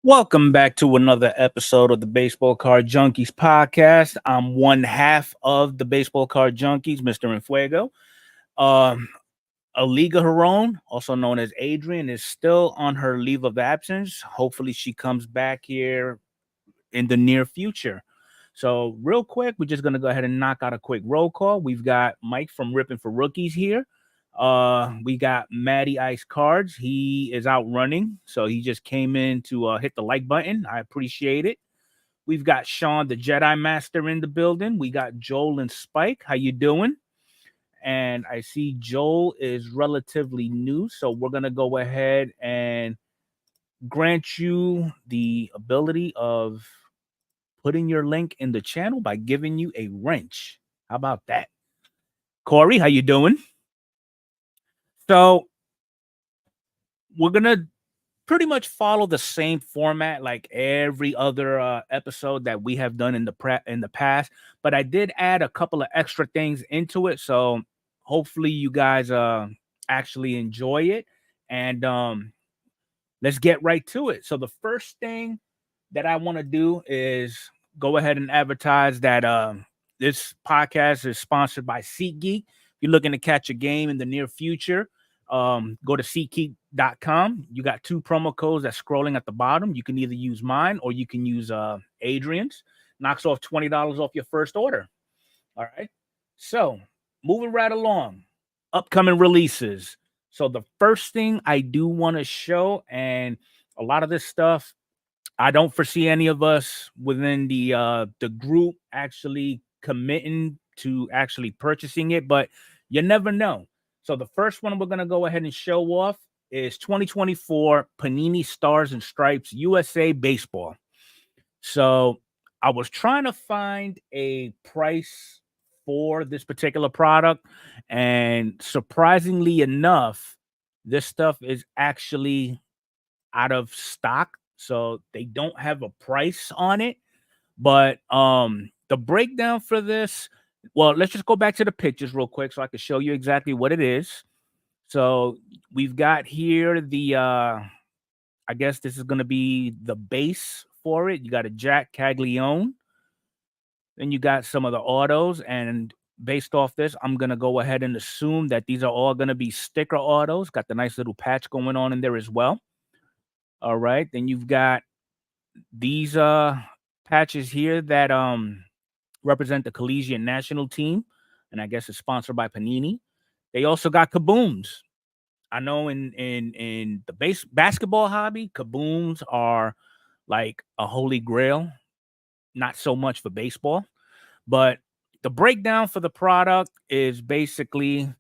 Welcome back to another episode of the Baseball Card Junkies podcast. I'm one half of the Baseball Card Junkies, Mr. Enfuego. Um, Aliga Haron, also known as Adrian, is still on her leave of absence. Hopefully, she comes back here in the near future. So, real quick, we're just gonna go ahead and knock out a quick roll call. We've got Mike from Ripping for Rookies here. We got Matty Ice Cards. He is out running, so he just came in to hit the like button. I appreciate it. We've got Sean, the Jedi Master, in the building. We got Joel and Spike. How you doing? And I see Joel is relatively new, so we're gonna go ahead and grant you the ability of putting your link in the channel by giving you a wrench. How about that? Corey, how you doing? So we're gonna pretty much follow the same format like every other episode that we have done in the past, but I did add a couple of extra things into it, so hopefully you guys actually enjoy it. And let's get right to it. So the first thing that I want to do is go ahead and advertise that this podcast is sponsored by SeatGeek. If you're looking to catch a game in the near future, go to SeatGeek.com. You got two promo codes that's scrolling at the bottom. You can either use mine or you can use Adrian's. Knocks off $20 off your first order. All right. So moving right along, upcoming releases. So the first thing I do want to show, and a lot of this stuff, I don't foresee any of us within the group actually committing to actually purchasing it, but you never know. So the first one we're gonna go ahead and show off is 2024 Panini Stars and Stripes USA Baseball. So I was trying to find a price for this particular product, and surprisingly enough, this stuff is actually out of stock, so they don't have a price on it. But the breakdown for this, well, let's just go back to the pictures real quick so I can show you exactly what it is. So we've got here the I guess this is going to be the base for it. You got a Jack Caglione, then you got some of the autos, and based off this, I'm going to go ahead and assume that these are all going to be sticker autos. Got the nice little patch going on in there as well. All right, then you've got these patches here that represent the collegiate national team, and I guess it's sponsored by Panini. They also got kabooms. I know in the basketball hobby, kabooms are like a holy grail. Not so much for baseball, but the breakdown for the product is basically,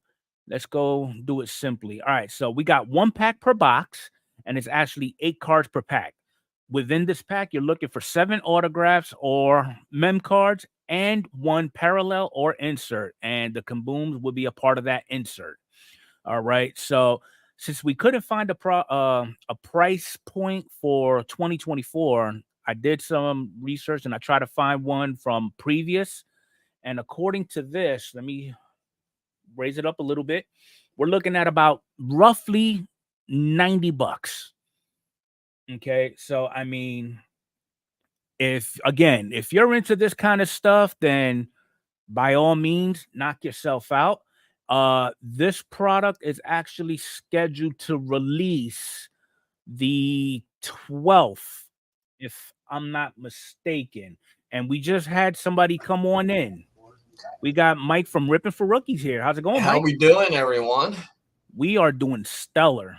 let's go do it simply. All right, so we got one pack per box, and it's actually 8 cards per pack. Within this pack, you're looking for 7 autographs or mem cards and 1 parallel or insert, and the kabooms will be a part of that insert. All right, so since we couldn't find a price point for 2024, I did some research and I tried to find one from previous. And according to this, let me raise it up a little bit. We're looking at about roughly $90. Okay, so I mean, if you're into this kind of stuff, then by all means, knock yourself out. This product is actually scheduled to release the 12th, if I'm not mistaken. And we just had somebody come on in. We got Mike from Ripping for Rookies here. How's it going, How Mike? we doing, everyone? We are doing stellar.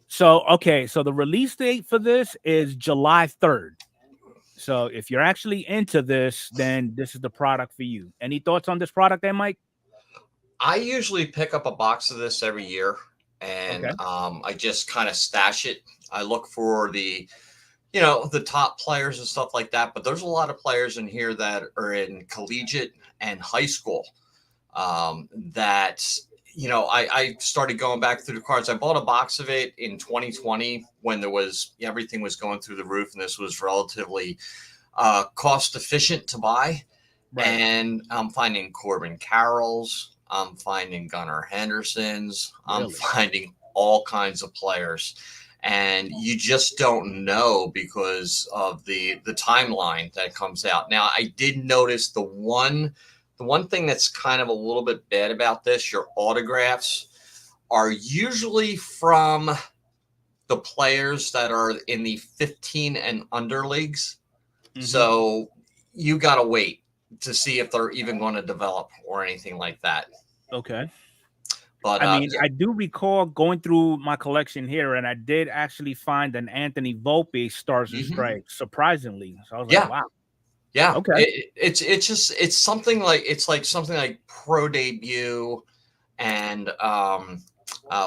So, okay, so the release date for this is July 3rd. So if you're actually into this, then this is the product for you. Any thoughts on this product there, Mike? I usually pick up a box of this every year, and Okay. I just kind of stash it. I look for the top players and stuff like that. But there's a lot of players in here that are in collegiate and high school that I started going back through the cards. I bought a box of it in 2020 when everything was going through the roof, and this was relatively cost efficient to buy. Right. And I'm finding Corbin Carrolls, I'm finding Gunnar Hendersons, I'm Really? finding all kinds of players. and you just don't know because of the timeline that comes out. Now, I did notice the one thing that's kind of a little bit bad about this, your autographs are usually from the players that are in the 15 and under leagues. So you got to wait to see if they're even going to develop or anything like that. Okay. But I mean, I do recall going through my collection here, and I did actually find an Anthony Volpe Stars and Stripes, surprisingly. So I was like, wow. Yeah. Okay. It's something like, something like Pro Debut and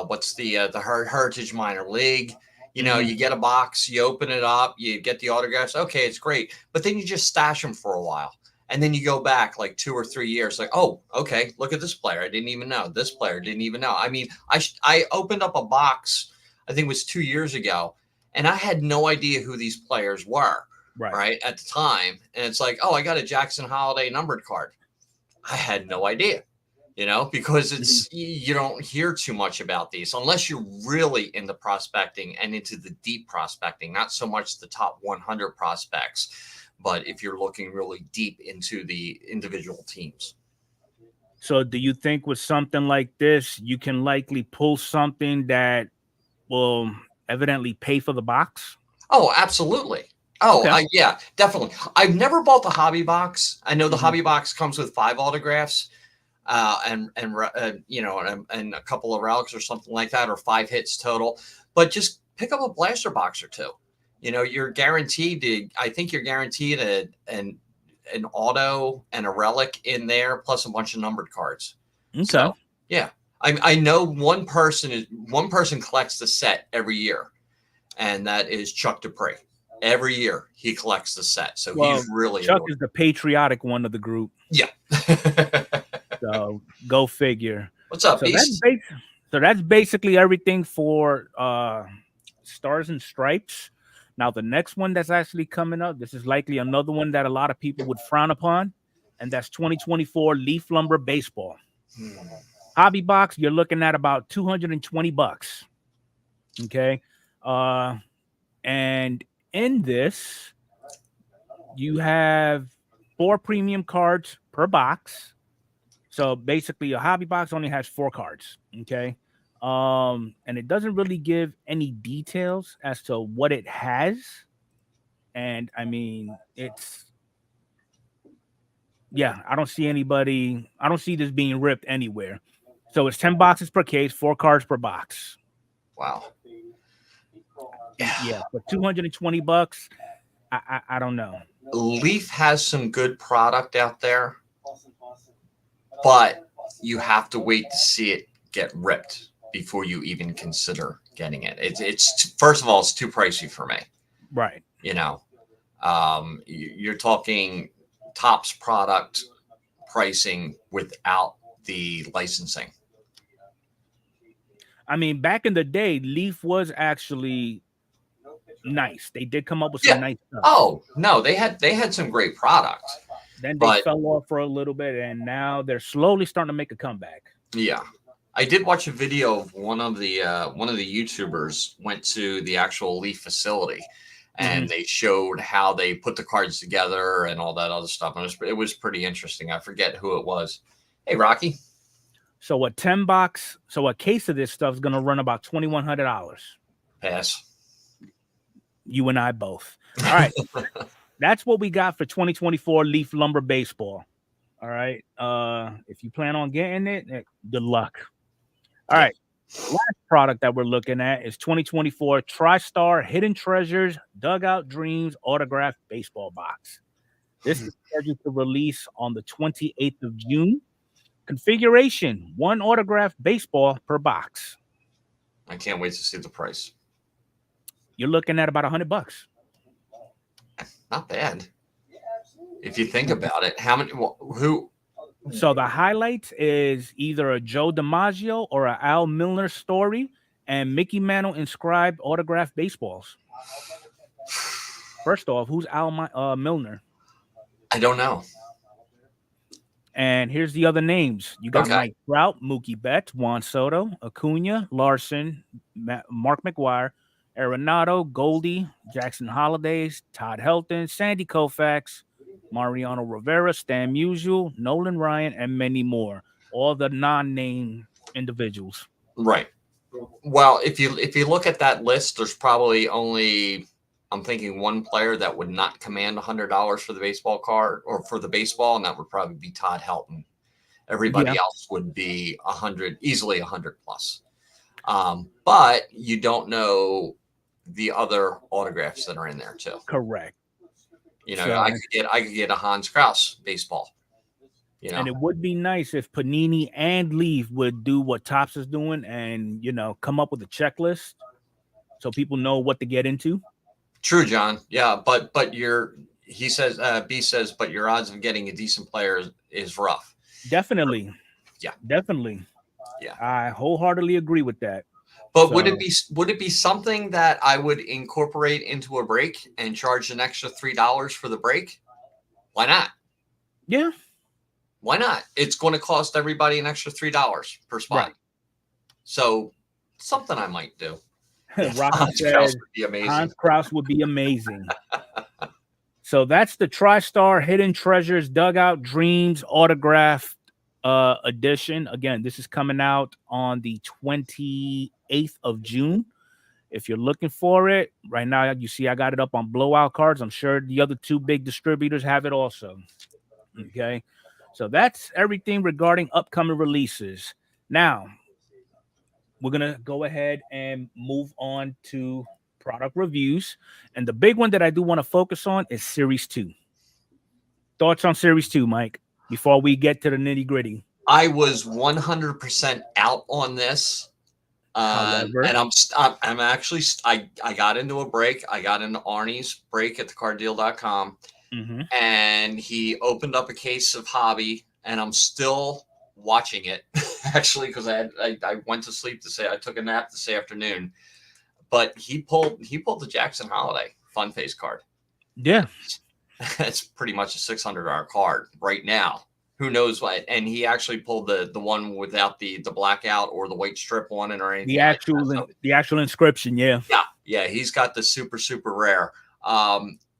what's the Heritage Minor League. You know, you get a box, you open it up, you get the autographs. Okay, it's great. But then you just stash them for a while. And then you go back like 2 or 3 years, like, oh, okay, look at this player. I didn't even know. This player didn't even know. I mean, I opened up a box, I think it was 2 years ago, and I had no idea who these players were, right, at the time. And it's like, oh, I got a Jackson Holiday numbered card. I had no idea, you know, because it's you don't hear too much about these unless you're really into prospecting and into the deep prospecting, not so much the top 100 prospects. But if you're looking really deep into the individual teams. So do you think with something like this, you can likely pull something that will evidently pay for the box? Oh, absolutely. Oh, Okay. yeah, definitely. I've never bought the hobby box. I know the hobby box comes with 5 autographs and you know, and a couple of relics or something like that, or 5 hits total. But just pick up a blaster box or 2. You know, you're guaranteed to, I think you're guaranteed an auto and a relic in there, plus a bunch of numbered cards. Okay. So, yeah. I know one person collects the set every year, and that is Chuck Dupree. Every year he collects the set. So he's really Chuck is the patriotic one of the group. Yeah. So go figure. What's up, Beast? So that's basically everything for Stars and Stripes. Now, the next one that's actually coming up, this is likely another one that a lot of people would frown upon, and that's 2024 Leaf Lumber Baseball. Hobby box, you're looking at about $220. Okay. And in this, you have 4 premium cards per box. So basically, a hobby box only has 4 cards. Okay. And it doesn't really give any details as to what it has. And I mean, I don't see this being ripped anywhere. So it's 10 boxes per case, 4 cards per box. Wow. Yeah, but $220, I don't know. Leaf has some good product out there, but you have to wait to see it get ripped before you even consider getting it. It's first of all, it's too pricey for me. Right. You know, you're talking Topps product pricing without the licensing. I mean, back in the day, Leaf was actually nice. They did come up with some nice stuff. Oh no, they had some great product. Then they fell off for a little bit, and now they're slowly starting to make a comeback. Yeah. I did watch a video of one of the YouTubers went to the actual Leaf facility, and they showed how they put the cards together and all that other stuff. And it was pretty interesting. I forget who it was. Hey, Rocky. So a case of this stuff is going to run about $2,100. Pass. You and I both. All right. That's what we got for 2024 Leaf Lumber Baseball. All right. If you plan on getting it, good luck. All right. Last product that we're looking at is 2024 TriStar Hidden Treasures Dugout Dreams Autographed Baseball Box. This is scheduled to release on the 28th of June. Configuration: 1 autographed baseball per box. I can't wait to see the price. You're looking at about $100. Not bad. If you think about it, how many? Who? So the highlights is either a Joe DiMaggio or a Al Milner story, and Mickey Mantle inscribed autographed baseballs. First off, who's Al Milner? I don't know. And here's the other names. You got Mike Trout, Mookie Betts, Juan Soto, Acuna, Larson, Mark McGwire, Arenado, Goldie, Jackson Holidays, Todd Helton, Sandy Koufax, Mariano Rivera, Stan Musial, Nolan Ryan, and many more. All the non-name individuals. Right. Well, if you look at that list, there's probably only, I'm thinking, one player that would not command $100 for the baseball card or for the baseball, and that would probably be Todd Helton. Everybody Yeah, else would be 100, easily 100 plus. But you don't know the other autographs that are in there too. correct. You know, So, I could get a Hans Kraus baseball. You and know, it would be nice if Panini and Leaf would do what Topps is doing and, come up with a checklist so people know what to get into. true, John. Yeah, but he says, B says, but your odds of getting a decent player is rough. Definitely. Yeah. Definitely. Yeah. I wholeheartedly agree with that. But So, would it be something that I would incorporate into a break and charge an extra $3 for the break? Why not? yeah. Why not? It's going to cost everybody an extra $3 per spot. Right. So something I might do. Rocky Hans says Kraus would be amazing. Hans Kraus would be amazing. So that's the TriStar Hidden Treasures Dugout Dreams autograph edition. Again, this is coming out on the 28th of June. If you're looking for it right now, you see I got it up on Blowout Cards. I'm sure the other two big distributors have it also. Okay. So that's everything regarding upcoming releases. Now, we're going to go ahead and move on to product reviews. And the big one that I do want to focus on is Series 2. Thoughts on Series 2, Mike, before we get to the nitty gritty? I was 100% out on this. However, and I'm actually, I got into a break. I got into Arnie's break at thecarddeal.com. And he opened up a case of Hobby, and I'm still watching it actually, because I went to sleep I took a nap this afternoon, but he pulled the Jackson Holiday Fun Face card. Yeah. It's pretty much a $600 card right now. Who knows what? And he actually pulled the one without the blackout or the white strip on it or anything. The actual inscription. Yeah. Yeah. He's got the super, super rare.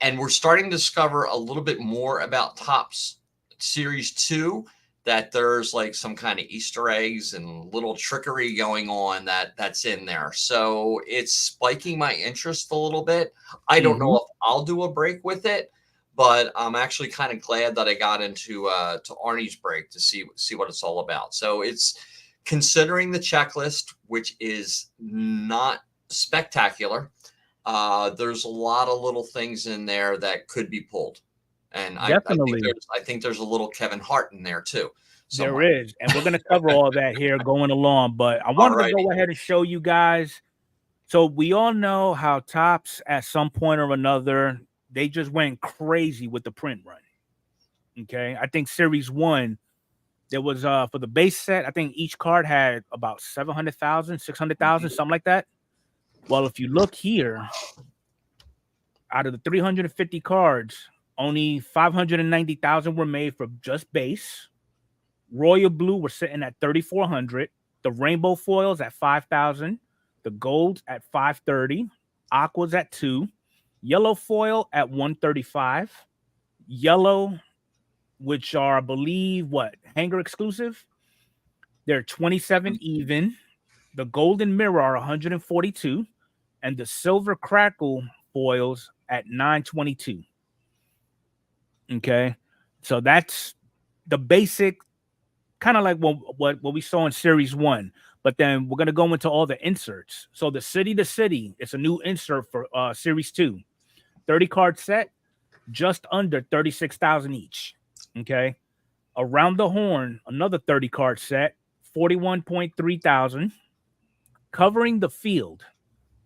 And we're starting to discover a little bit more about Topps Series 2, that there's like some kind of Easter eggs and little trickery going on that's in there. So it's spiking my interest a little bit. I don't know if I'll do a break with it, but I'm actually kind of glad that I got into to Arnie's break to see what it's all about. So it's, considering the checklist, which is not spectacular, there's a lot of little things in there that could be pulled. And I think there's a little Kevin Hart in there too. Somewhere. There is. And we're going to cover all that here going along. But I wanted to go ahead and show you guys. So we all know how Topps, at some point or another, they just went crazy with the print run. Okay. I think Series 1, there was for the base set, I think each card had about 700,000, 600,000, something like that. Well, if you look here, out of the 350 cards, only 590,000 were made for just base. Royal Blue were sitting at 3,400. The rainbow foils at 5,000. The golds at 530. Aquas at 2. Yellow foil at 135. Yellow, which are, I believe, hanger exclusive. They're 27 even. The golden mirror are 142. And the silver crackle foils at 922. Okay. So that's the basic, kind of like what we saw in Series 1. But then we're going to go into all the inserts. So the City to City, it's a new insert for Series 2. 30 card set, just under 36,000 each. Okay. Around the Horn, another 30 card set, 41.3 thousand. Covering the Field.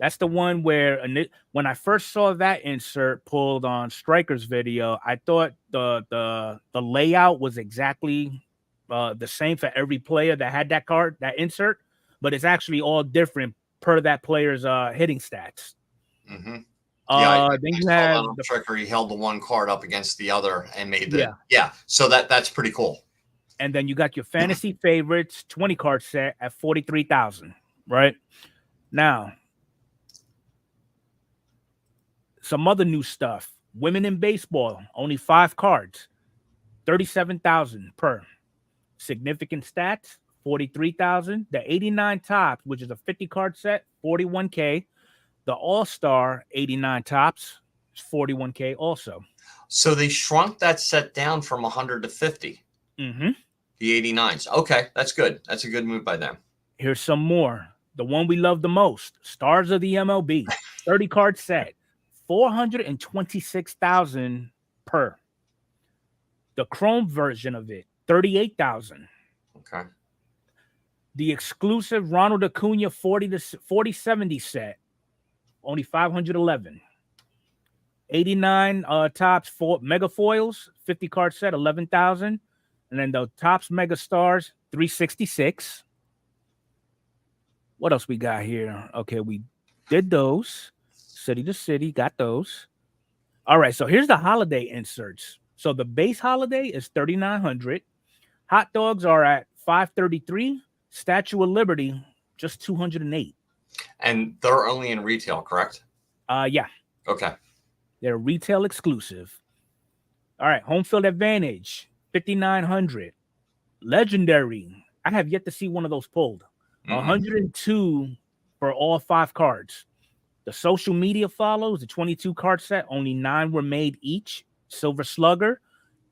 That's the one where when I first saw that insert pulled on Striker's video, I thought the layout was exactly the same for every player that had that card, that insert, but it's actually all different per that player's hitting stats. Mm-hmm. Then you have the trickery. He held the one card up against the other and made the So that's pretty cool. And then you got your fantasy favorites 20 card set at 43,000. Right now, Some other new stuff. Women in baseball, only 5 cards, 37,000 per. Significant stats, 43,000. The 89 tops, which is a 50 card set, 41K. The All-Star 89 tops is 41K also. So they shrunk that set down from 100 to 50. Mm-hmm. The 89s. Okay, that's good. That's a good move by them. Here's some more. The one we love the most, Stars of the MLB, 30 card set, 426,000 per. The Chrome version of it, 38,000. Okay. The exclusive Ronald Acuna 40-70 set, only 511. 89 tops for mega foils, 50 card set, 11,000. And then the tops mega stars, 366. What else we got here? Okay, we did those. City to city, got those. All right, so here's the holiday inserts. So the base holiday is 3,900. Hot dogs are at 533. Statue of Liberty, just 208. And they're only in retail, correct? Yeah. Okay. They're retail exclusive. All right, home field advantage, 5,900. Legendary. I have yet to see one of those pulled. 102 for all 5 cards. The social media follows, the 22 card set, only 9 were made each. Silver Slugger,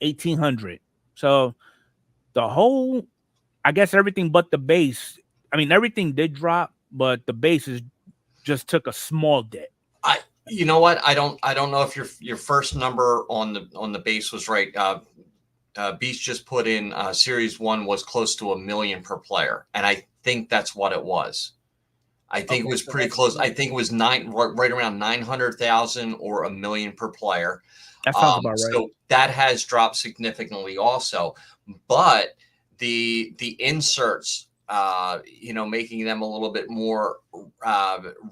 1,800. So the whole, I guess everything but the base. I mean, everything did drop, but the bases just took a small dip. You know what? I don't know if your first number on the base was right. Beast just put in Series 1 was close to $1 million per player, and I think that's what it was. I think it was pretty close. I think it was right around 900,000 or $1 million per player. That sounds about right. So that has dropped significantly also, but the inserts, making them a little bit more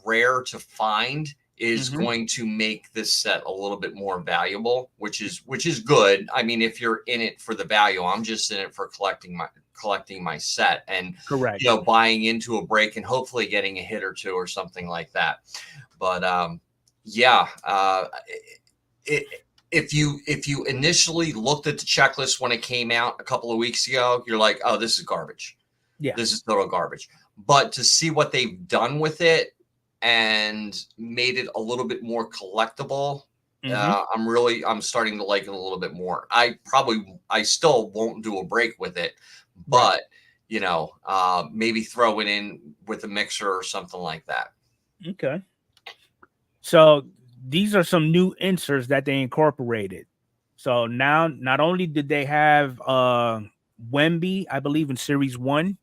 rare to find is going to make this set a little bit more valuable, which is good. I mean, if you're in it for the value, I'm just in it for collecting my set and correct. Buying into a break and hopefully getting a hit or two or something like that. But if you initially looked at the checklist when it came out a couple of weeks ago, you're like, oh, this is garbage. Yeah, this is total garbage. But to see what they've done with it and made it a little bit more collectible, I'm starting to like it a little bit more. I still won't do a break with it, but maybe throw it in with a mixer or something like that. Okay. So these are some new inserts that they incorporated. So now not only did they have Wemby, I believe in Series 1,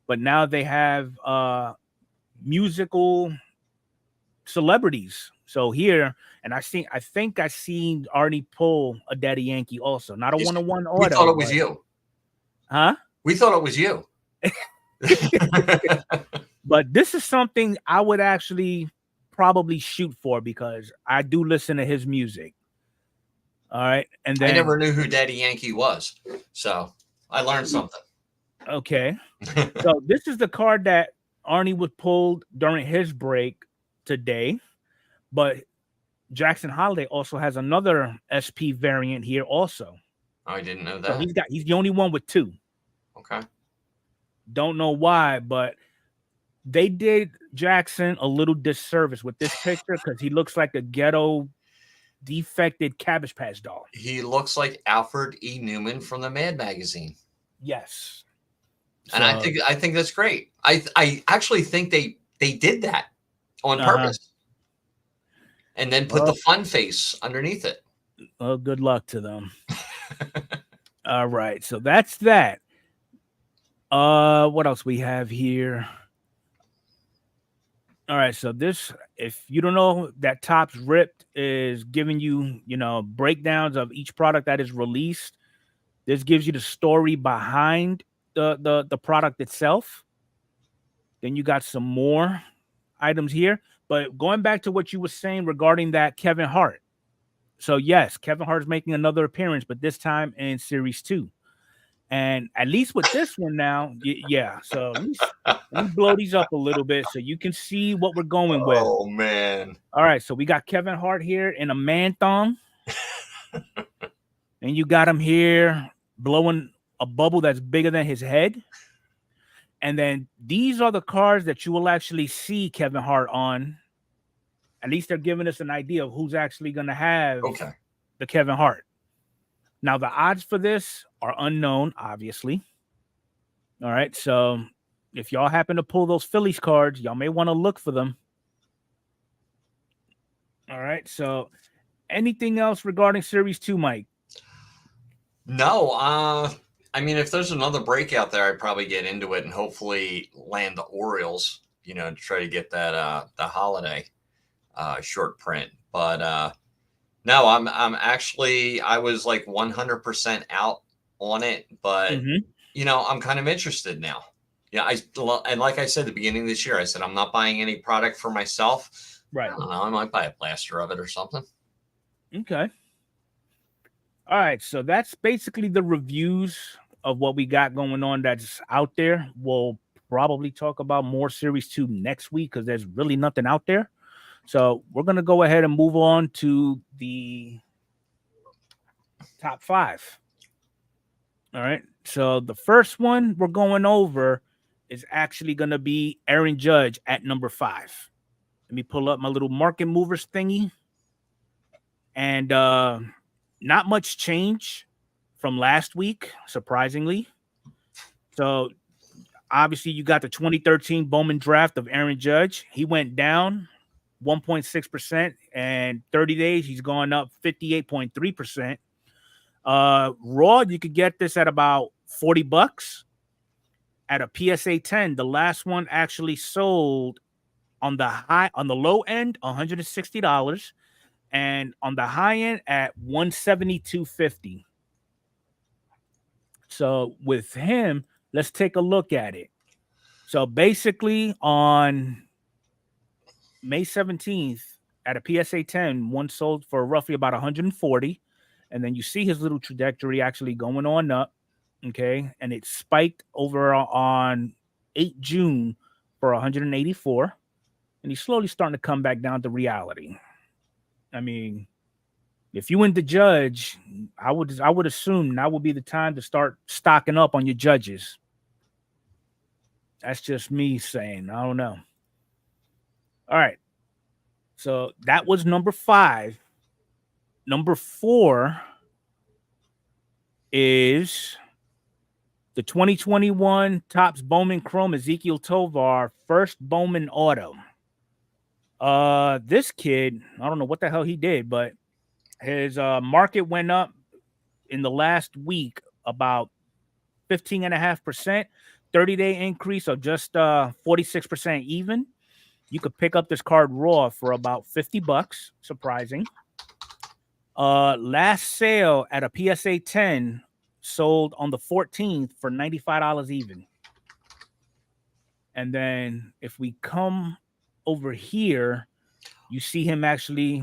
but now they have musical celebrities. So here, and I think I seen Arnie pull a Daddy Yankee also. Not a one-on-one auto. We thought it was you. Huh? We thought it was you. But this is something I would actually probably shoot for because I do listen to his music. All right. And then I never knew who Daddy Yankee was. So I learned something. Okay. So this is the card that Arnie was pulled during his break today. But Jackson Holiday also has another SP variant here also. I didn't know that. So he's the only one with 2. Okay. Don't know why, but they did Jackson a little disservice with this picture because he looks like a ghetto defected Cabbage Patch doll. He looks like Alfred E. Newman from the Mad magazine. Yes. And I think that's great. I actually think they did that on purpose. And then put the fun face underneath it. Well, good luck to them. All right. So that's that. What else we have here? All right. So this, if you don't know, that Topps Ripped is giving you, breakdowns of each product that is released. This gives you the story behind the product itself. Then you got some more items here. But going back to what you were saying regarding that Kevin Hart. So yes, Kevin Hart is making another appearance, but this time in Series 2. And at least with this one now, yeah. So let me blow these up a little bit so you can see what we're going with. Oh man. All right, so we got Kevin Hart here in a man thong, and you got him here blowing a bubble that's bigger than his head. And then these are the cards that you will actually see Kevin Hart on. At least they're giving us an idea of who's actually going to have the Kevin Hart. Now, the odds for this are unknown, obviously. All right, so if y'all happen to pull those Phillies cards, y'all may want to look for them. All right, so anything else regarding Series 2, Mike? No, I mean, if there's another breakout there, I'd probably get into it and hopefully land the Orioles, to try to get that the holiday short print. But no, I'm actually, I was like 100% out on it, but I'm kind of interested now. Yeah, and like I said at the beginning of this year, I said I'm not buying any product for myself. Right. I don't know, I might buy a blaster of it or something. Okay. All right, so that's basically the reviews of what we got going on that's out there. We'll probably talk about more Series 2 next week because there's really nothing out there. So we're going to go ahead and move on to the top 5. All right, so the first one we're going over is actually going to be Aaron Judge at number 5. Let me pull up my little market movers thingy. And not much change from last week, surprisingly. So obviously you got the 2013 Bowman draft of Aaron Judge. He went down 1.6%, and 30 days he's gone up 58.3%. Raw, you could get this at about $40 at a PSA 10. The last one actually sold on the low end, $160. And on the high end at $172.50. So with him, let's take a look at it. So basically on May 17th at a PSA 10, one sold for roughly about 140. And then you see his little trajectory actually going on up. Okay. And it spiked over on 8 June for 184. And he's slowly starting to come back down to reality. I mean, if you into Judge, I would assume now would be the time to start stocking up on your Judges. That's just me saying. I don't know. All right. So that was number 5. Number 4 is the 2021 Topps Bowman Chrome Ezekiel Tovar first Bowman auto. This kid, I don't know what the hell he did, but his market went up in the last week about 15.5%, 30-day increase of just 46% even. You could pick up this card raw for about $50. Surprising. Last sale at a PSA 10 sold on the 14th for $95 even. And then if we come over here, you see him actually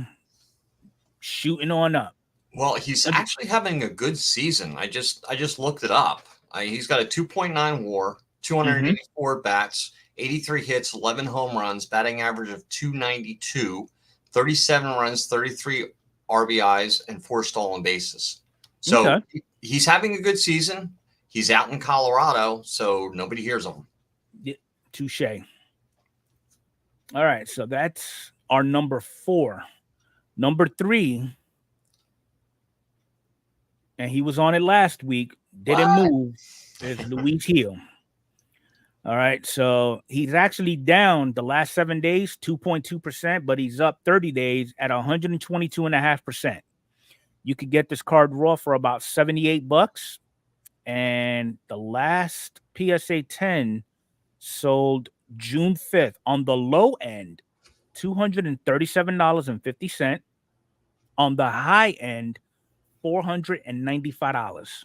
shooting on up. Well, he's actually having a good season. I just looked it up. He's got a 2.9 WAR, 284 bats, 83 hits, 11 home runs, batting average of 292, 37 runs, 33 RBIs, and 4 stolen bases. So he's having a good season. He's out in Colorado, so nobody hears of him. Yeah, touche. All right, so that's our number 4. Number 3, and he was on it last week, didn't move, is Luis Gil. All right, so he's actually down the last 7 days, 2.2%, but he's up 30 days at 122.5%. You could get this card raw for about $78, and the last PSA 10 sold June 5th on the low end, $237.50. On the high end, $495.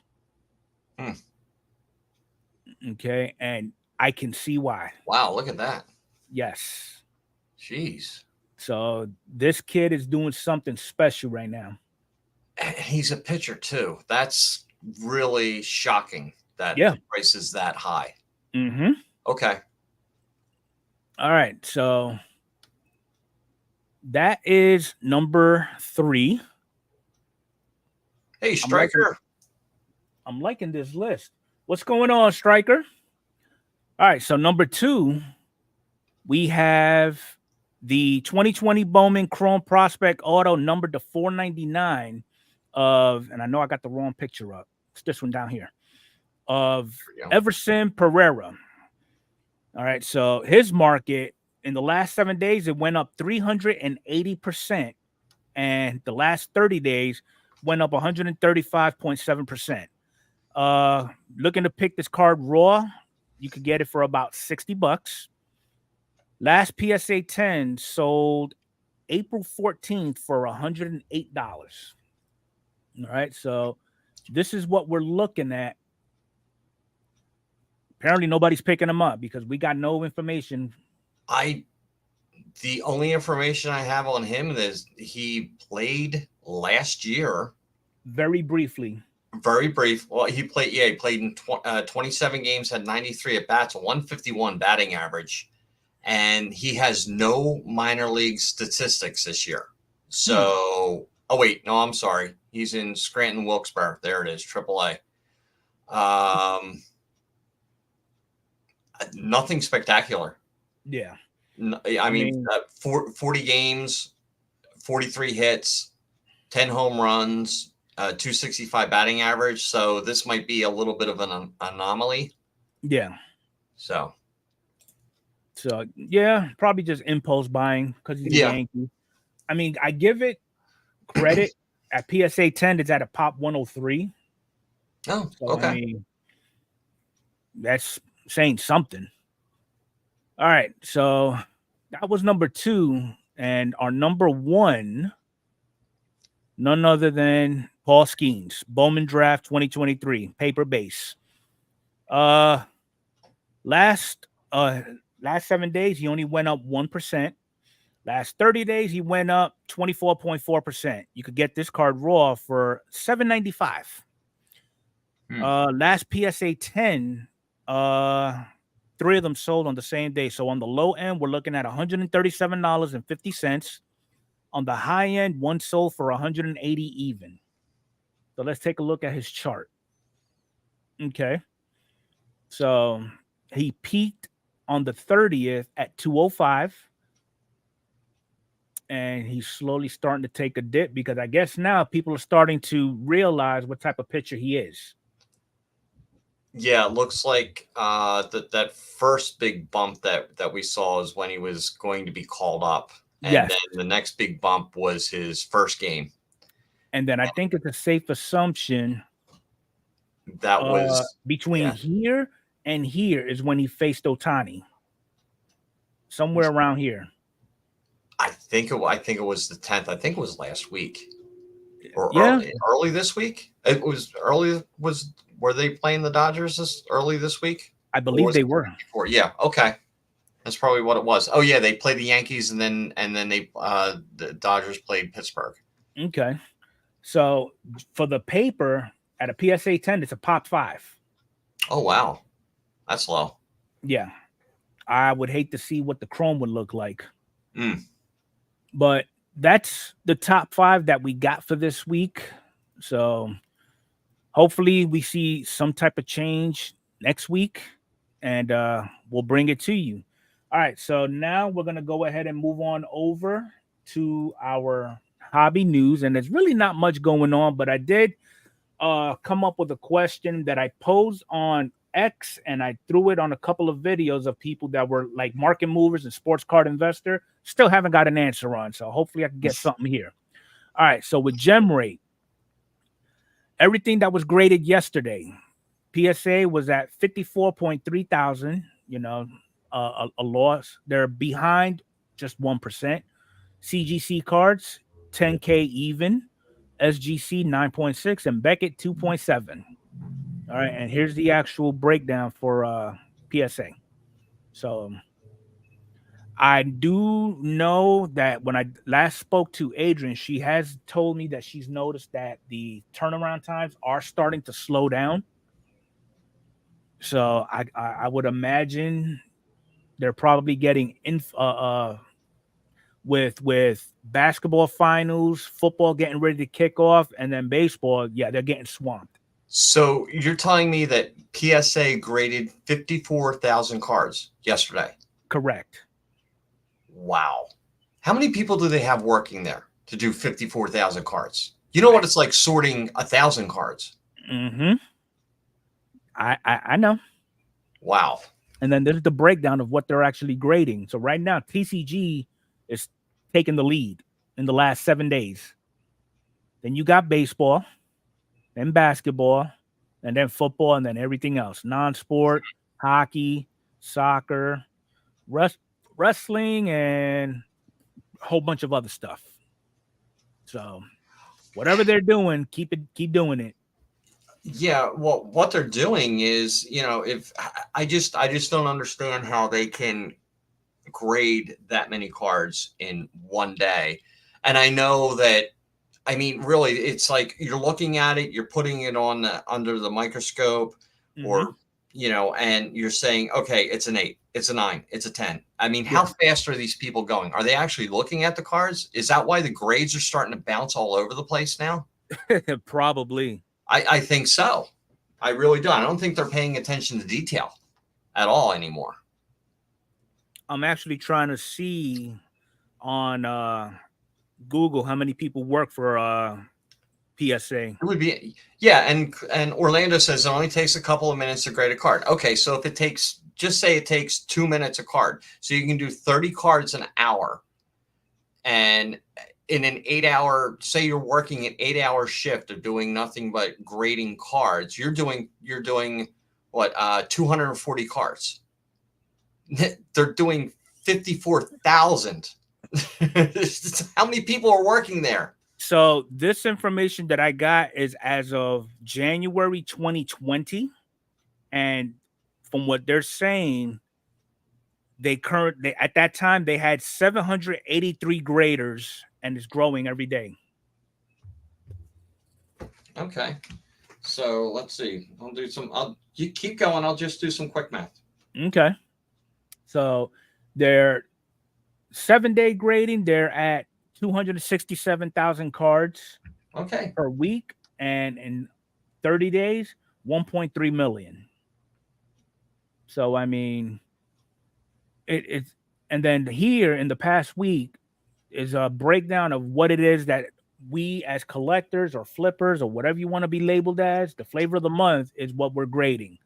Okay, and I can see why. Wow, look at that. Yes. Jeez. So this kid is doing something special right now. He's a pitcher too. That's really shocking that Yeah. the price is that high. Mm-hmm. Okay. All right. So that is number 3. Hey, I'm liking Striker. I'm liking this list. What's going on, Striker? All right. So number 2, we have the 2020 Bowman Chrome Prospect Auto numbered to 499 of, and I know I got the wrong picture up. It's this one down here of Everson Pereira. All right. So his market in the last 7 days, it went up 380%. And the last 30 days went up 135.7%. Looking to pick this card raw, you could get it for about $60. Last PSA 10 sold April 14th for $108. All right, so this is what we're looking at. Apparently, nobody's picking them up because we got no information. The only information I have on him is he played last year. Very briefly. Very brief. Well, he played in 27 games, had 93 at bats, 151 batting average, and he has no minor league statistics this year. So, oh wait, no, I'm sorry. He's in Scranton Wilkes-Barre. There it is, AAA. Nothing spectacular. Yeah. I mean 40 games, 43 hits, 10 home runs, 265 batting average. So this might be a little bit of an anomaly. Yeah. So yeah, probably just impulse buying because he's a Yankee. I mean, I give it credit. At PSA 10, it's at a pop 103. Oh, so, okay. I mean, that's saying something. All right, so that was number 2, and our number 1, none other than Paul Skeens, Bowman Draft 2023, paper base. Last 7 days, he only went up 1%. Last 30 days, he went up 24.4%. You could get this card raw for $7.95. Last PSA 10, 3 of them sold on the same day. So on the low end, we're looking at $137.50. On the high end, one sold for $180 even. So let's take a look at his chart. Okay. So he peaked on the 30th at 205. And he's slowly starting to take a dip because I guess now people are starting to realize what type of pitcher he is. Yeah, it looks like that first big bump that we saw is when he was going to be called up. And then the next big bump was his first game. And then I think it's a safe assumption that was between here and here is when he faced Ohtani. Somewhere around here. I think it was the 10th. I think it was last week. Or early this week. It was early. Were they playing the Dodgers early this week? I believe they were. Before? Yeah. Okay. That's probably what it was. Oh yeah, they played the Yankees and then they the Dodgers played Pittsburgh. Okay. So for the paper at a PSA 10, it's a pop 5. Oh wow, that's low. Yeah, I would hate to see what the chrome would look like. But that's the top 5 that we got for this week. So hopefully we see some type of change next week, and we'll bring it to you. All right, so now we're going to go ahead and move on over to our hobby news, and there's really not much going on, but I did come up with a question that I posed on X, and I threw it on a couple of videos of people that were like market movers and sports card investor. Still haven't got an answer on, so hopefully I can get something here. All right, so with gem rate, everything that was graded yesterday, PSA was at 54.3 thousand, a loss. They're behind just 1%. CGC cards, 10K even. SGC 9.6 and Beckett 2.7. All right, and here's the actual breakdown for PSA. So I do know that when I last spoke to Adrian, she has told me that she's noticed that the turnaround times are starting to slow down. So I would imagine they're probably getting with basketball finals, football getting ready to kick off, and then baseball. Yeah, they're getting swamped. So you're telling me that PSA graded 54,000 cards yesterday? Correct. Wow. How many people do they have working there to do 54,000 cards? You know what it's like sorting 1,000 cards. Mm-hmm. I know. Wow. And then there's the breakdown of what they're actually grading. So right now, TCG is taking the lead in the last 7 days. Then you got baseball, then basketball, and then football, and then everything else. Non-sport, hockey, soccer, wrestling, and a whole bunch of other stuff. So whatever they're doing, keep doing it. Yeah, well, what they're doing is, if I just don't understand how they can grade that many cards in one day. And I know that, I mean, really, it's like you're looking at it, you're putting it on under the microscope, or and you're saying, okay, it's an 8, it's a 9, it's a 10. I mean, how fast are these people going? Are they actually looking at the cards? Is that why the grades are starting to bounce all over the place now? Probably. I think so. I really do. I don't think they're paying attention to detail at all anymore. I'm actually trying to see on Google how many people work for PSA. It would be, and Orlando says it only takes a couple of minutes to grade a card. Okay, so if it takes, just say it takes 2 minutes a card, so you can do 30 cards an hour, and in an 8-hour, say you're working an 8-hour shift of doing nothing but grading cards, you're doing what, 240 cards. They're doing 54,000. How many people are working there? So this information that I got is as of January 2020, and from what they're saying, they at that time they had 783 graders, and it's growing every day. Okay, so let's see. You keep going. I'll just do some quick math. Okay, so they're 7-day grading. They're at 267,000 cards. Okay. Per week, and in 30 days, 1.3 million. So I mean, it's and then here in the past week is a breakdown of what it is that we as collectors or flippers or whatever you want to be labeled as, the flavor of the month is what we're grading.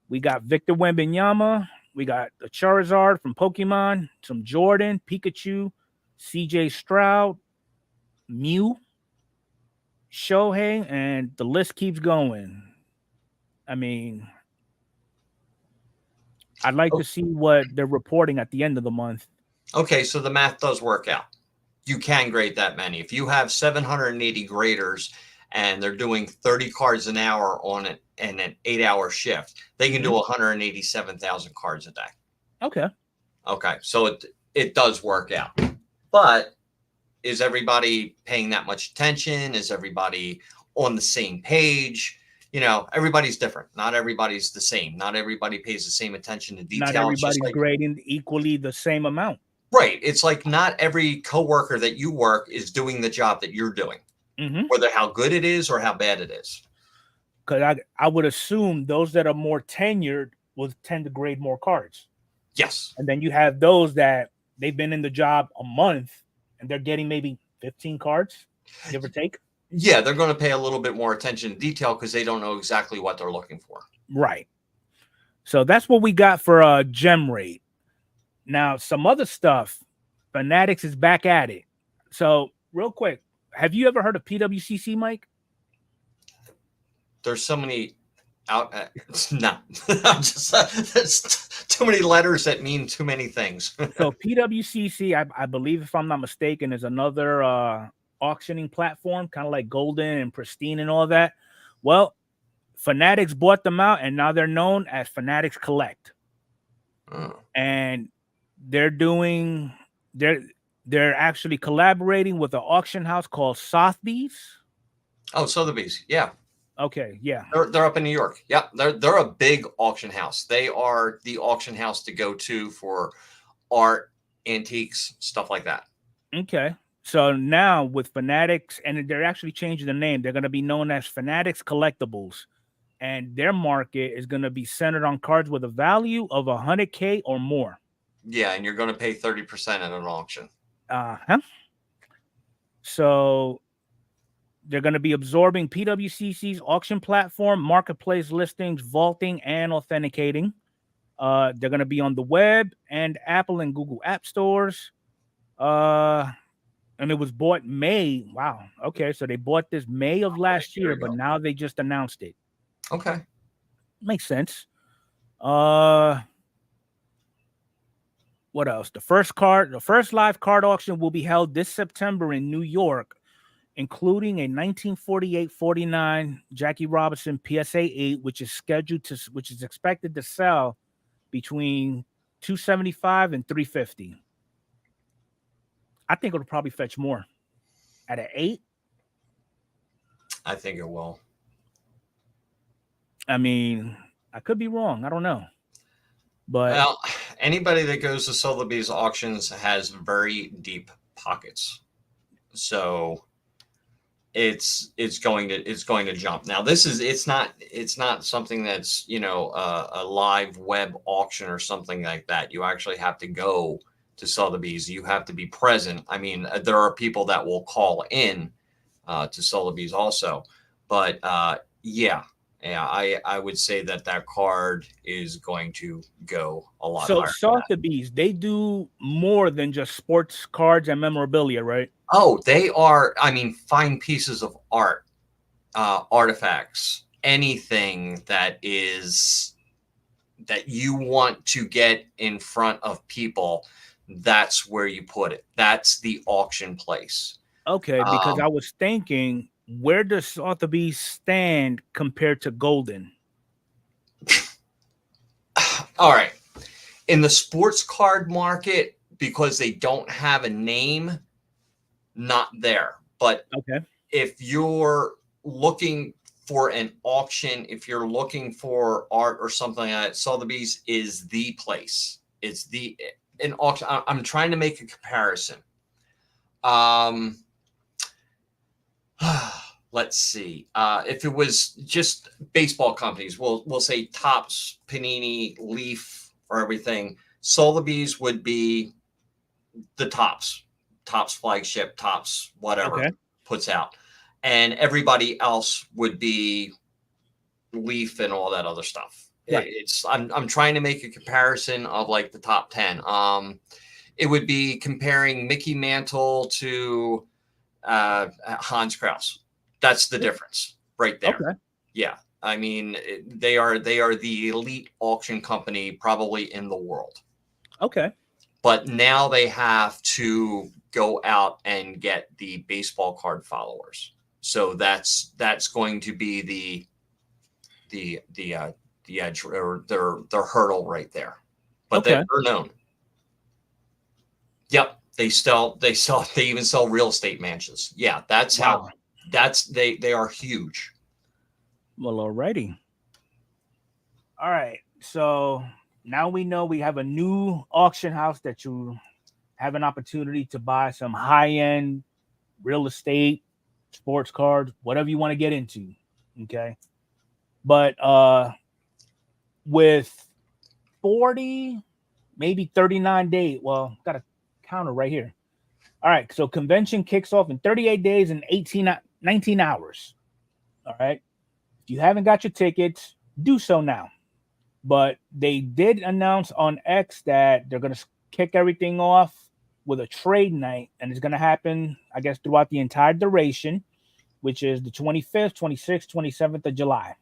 We got Victor Wembanyama, we got the Charizard from Pokemon, some Jordan, Pikachu, CJ Stroud, Mew, Shohei, and the list keeps going. I mean, I'd like to see what they're reporting at the end of the month. Okay, so the math does work out. You can grade that many. If you have 780 graders and they're doing 30 cards an hour on an 8-hour shift, they can do 187,000 cards a day. Okay. Okay, so it does work out. But is everybody paying that much attention? Is everybody on the same page? Everybody's different. Not everybody's the same. Not everybody pays the same attention to detail. Not everybody's grading equally the same amount. Right. It's like not every coworker that you work is doing the job that you're doing, whether how good it is or how bad it is. Because I would assume those that are more tenured will tend to grade more cards. Yes. And then you have those that they've been in the job a month and they're getting maybe 15 cards, give or take. Yeah, they're going to pay a little bit more attention to detail because they don't know exactly what they're looking for. Right. So that's what we got for gem rate. Now, some other stuff, Fanatics is back at it. So real quick, have you ever heard of PWCC, Mike? There's so many out. No, there's too many letters that mean too many things. So PWCC, I believe, if I'm not mistaken, is another auctioning platform, kind of like Golden and Pristine and all that. Well, Fanatics bought them out, and now they're known as Fanatics Collect. And they're actually collaborating with an auction house called Sotheby's. Oh, Sotheby's, yeah. Okay, yeah. They're up in New York. Yeah, they're a big auction house. They are the auction house to go to for art, antiques, stuff like that. Okay. So now with Fanatics, and they're actually changing the name. They're going to be known as Fanatics Collectibles, and their market is going to be centered on cards with a value of 100K or more. Yeah, and you're going to pay 30% at an auction. Uh-huh. So they're going to be absorbing PWCC's auction platform, marketplace listings, vaulting, and authenticating. They're going to be on the web and Apple and Google app stores. And it was bought May. Wow. Okay, so they bought this May of last year, but now they just announced it. Okay, makes sense. What else? The first live card auction will be held this September in New York, including a 1948-49 Jackie Robinson PSA 8, which is expected to sell between $275 and $350. I think it'll probably fetch more at an 8. I think it will. I mean, I could be wrong. I don't know. But well, anybody that goes to Sotheby's auctions has very deep pockets. So it's going to jump. Now it's not something that's, a live web auction or something like that. You actually have to go to Sotheby's. You have to be present. I mean, there are people that will call in to Sotheby's also, but yeah, I would say that card is going to go a lot higher. So Sotheby's, they do more than just sports cards and memorabilia, right? Oh, they are, I mean, fine pieces of art, artifacts, anything that you want to get in front of people, that's where you put it. That's the auction place. Okay, because I was thinking, where does Sotheby's stand compared to Golden? All right. In the sports card market, because they don't have a name, not there. But okay, if you're looking for an auction, if you're looking for art or something like that, Sotheby's is the place. It's an auction. I'm trying to make a comparison. Let's see. If it was just baseball companies, we'll say Topps, Panini, Leaf, or everything. Sotheby's would be the Topps flagship, Topps whatever puts out, and everybody else would be Leaf and all that other stuff. Right. I'm trying to make a comparison of like the top 10. It would be comparing Mickey Mantle to Hans Kraus. That's the difference right there. Okay. Yeah. I mean, they are the elite auction company probably in the world. Okay. But now they have to go out and get the baseball card followers. So that's going to be the edge or their hurdle right there. But they're known. Yep. They even sell real estate mansions. Yeah, that's how they are huge. Well, alrighty. All right. So now we know we have a new auction house that you have an opportunity to buy some high-end real estate, sports cards, whatever you want to get into. Okay. But with 40, maybe 39 days, well, got a counter right here. All right. So convention kicks off in 38 days and 19 hours. All right. If you haven't got your tickets, do so now. But they did announce on X that they're going to kick everything off with a trade night, and it's going to happen, I guess, throughout the entire duration, which is the 25th, 26th, 27th of July.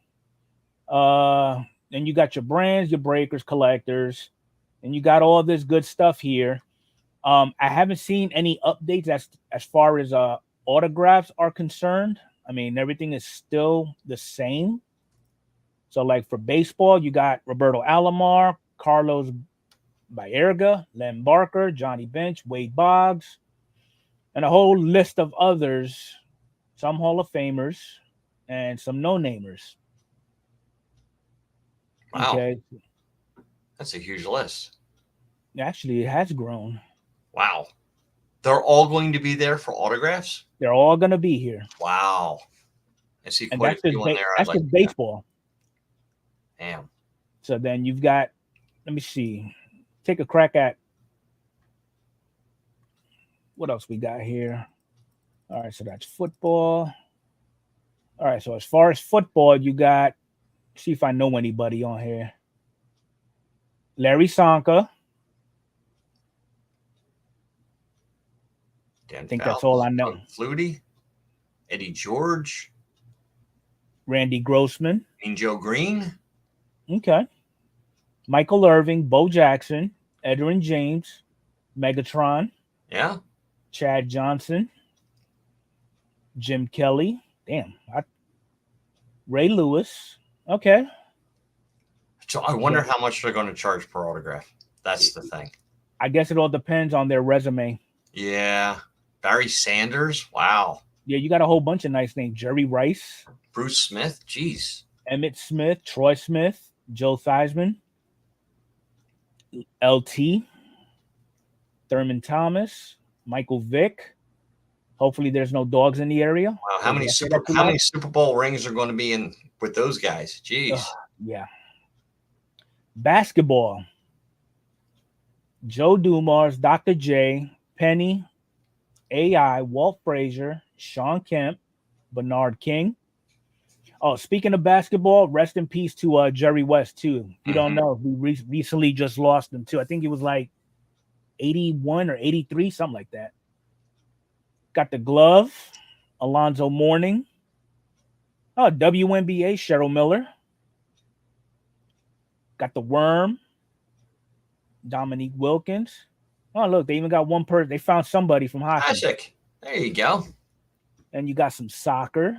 And you got your brands, your breakers, collectors, and you got all this good stuff here. I haven't seen any updates as far as autographs are concerned. I mean, everything is still the same. So, like for baseball, you got Roberto Alomar, Carlos Baerga, Len Barker, Johnny Bench, Wade Boggs, and a whole list of others, some Hall of Famers, and some no-namers. Wow. Okay. That's a huge list. Actually, it has grown. Wow. They're all going to be there for autographs? They're all going to be here. Wow. I see And quite a few in there. that's just baseball. Damn. So then you've got, let me see, take a crack at what else we got here. All right, so that's football. All right, so as far as football, you got, see if I know anybody on here. Larry Sonka. Dan I think Fouts, that's all I know. Flutie, Eddie George, Randy Grossman, Mean Joe Green. Okay. Michael Irving, Bo Jackson, Edwin James, Megatron. Yeah. Chad Johnson, Jim Kelly. Damn. Ray Lewis. Okay. So I wonder how much they're going to charge per autograph. That's the thing. I guess it all depends on their resume. Yeah. Barry Sanders. Wow. Yeah, you got a whole bunch of nice names. Jerry Rice. Bruce Smith. Jeez. Emmett Smith. Troy Smith. Joe Theismann. LT. Thurman Thomas. Michael Vick. Hopefully there's no dogs in the area. Wow. How many Super Bowl rings are going to be in with those guys? Jeez. Yeah. Basketball. Joe Dumars, Dr. J, Penny, AI, Walt Frazier, Sean Kemp, Bernard King. Oh, speaking of basketball, rest in peace to Jerry West, too. If you don't know, we recently just lost him, too. I think he was like 81 or 83, something like that. Got the glove, Alonzo Mourning. Oh, WNBA, Cheryl Miller. Got the worm, Dominique Wilkins. Oh, look, they even got one person. They found somebody from hockey. Classic. There you go. And you got some soccer,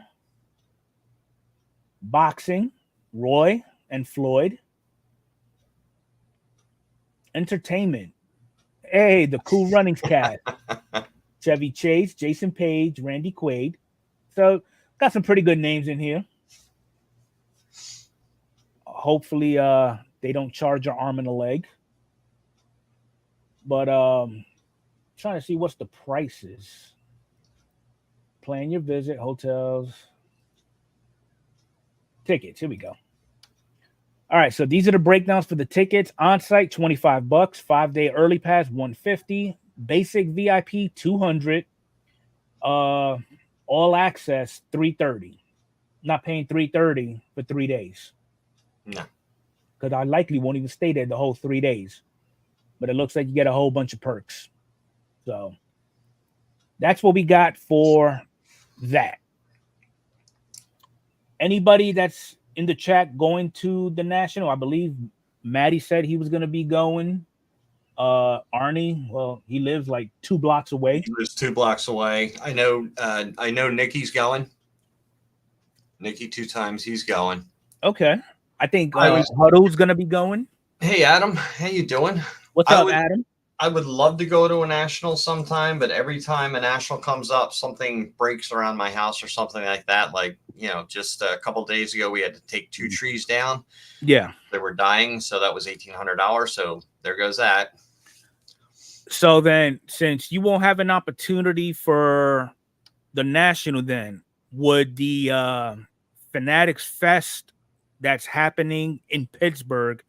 boxing, Roy and Floyd. Entertainment. Hey, the Cool Runnings cast. Chevy Chase, Jason Page, Randy Quaid. So got some pretty good names in here. Hopefully they don't charge your arm and a leg. But trying to see what's the prices. Plan your visit, hotels, tickets. Here we go. All right, so these are the breakdowns for the tickets. On-site, $25. 5-day early pass, $150. Basic VIP, $200. All access, $330. Not paying $330 for 3 days. No. Because I likely won't even stay there the whole 3 days. But it looks like you get a whole bunch of perks. So that's what we got for that. Anybody that's in the chat going to the National? I believe Maddie said he was going to be going. Arnie, well, he lives like 2 blocks away. He lives 2 blocks away. I know Nikki's going. Nikki 2 times he's going. Okay. I think Huddle's going to be going. Hey, Adam. How you doing? What's up, Adam? I would love to go to a national sometime, but every time a national comes up, something breaks around my house or something like that. Like, just a couple days ago, we had to take 2 trees down. Yeah. They were dying. So that was $1,800. So there goes that. So then, since you won't have an opportunity for the national, then would the Fanatics Fest that's happening in Pittsburgh